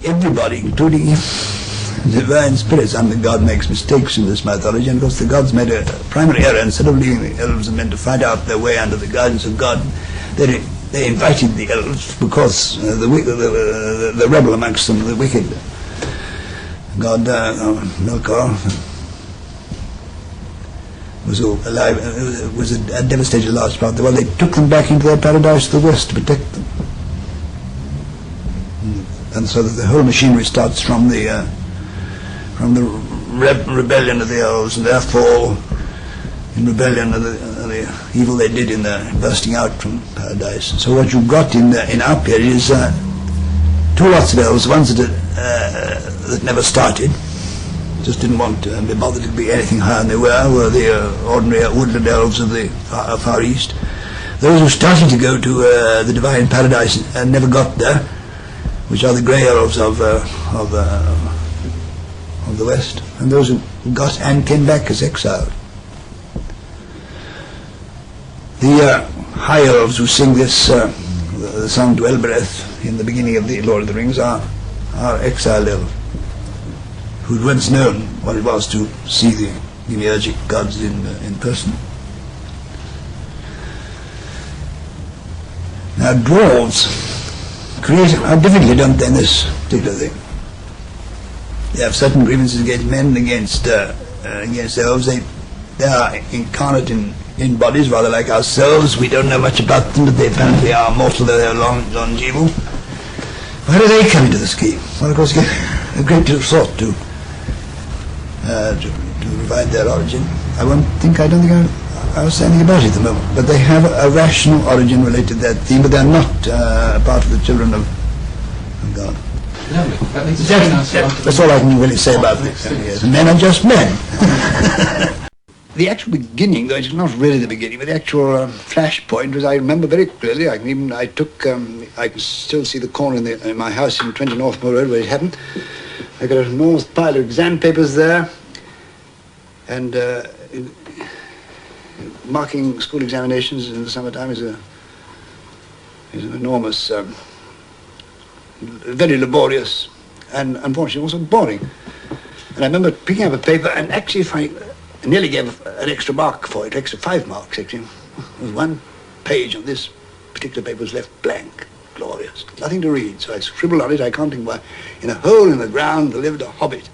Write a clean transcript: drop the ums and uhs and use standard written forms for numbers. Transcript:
everybody, including divine spirits, and the God makes mistakes in this mythology, and of course the gods made a primary error. Instead of leaving the elves and men to find out their way under the guidance of God, they invited the elves because the rebel amongst them, the wicked god Melkor, was alive, was a devastated large part of the world. They took them back into their paradise to the west to protect them. And so that the whole machinery starts from the rebellion of the elves and their fall in rebellion of the evil they did in the bursting out from paradise. So what you've got in our period is two lots of elves, ones that never started, just didn't want to be bothered to be anything higher than they were the ordinary woodland elves of the far east. Those who started to go to the divine paradise and never got there, which are the grey elves of the west, and those who got and came back as exiled. The high elves who sing this the song Dwellbereth in the beginning of the Lord of the Rings are exiled elves who'd once known what it was to see the demiurgic gods in person. Now dwarves are differently done than this particular thing. They have certain grievances against men and against elves. They are incarnate in bodies rather like ourselves. We don't know much about them, but they apparently are mortal, though they are longeval. Where do they come into the scheme? Well, of course, a great deal of thought to provide their origin. I don't think I was saying anything about it at the moment, but they have a rational origin related to that theme, but they're not part of the children of God. Lovely. That makes sense. That's all I can really say about this. Men are just men. The actual beginning, though it's not really the beginning, but the actual flash point was, I remember very clearly. I can still see the corner in my house in 20 Northmore Road where it happened. I got an enormous pile of exam papers there, and marking school examinations in the summertime is an enormous, very laborious, and unfortunately also boring. And I remember picking up a paper and actually I nearly gave an extra mark for it, extra 5 marks actually. There was one page on this particular paper was left blank, glorious, nothing to read. So I scribbled on it, I can't think why. In a hole in the ground there lived a hobbit.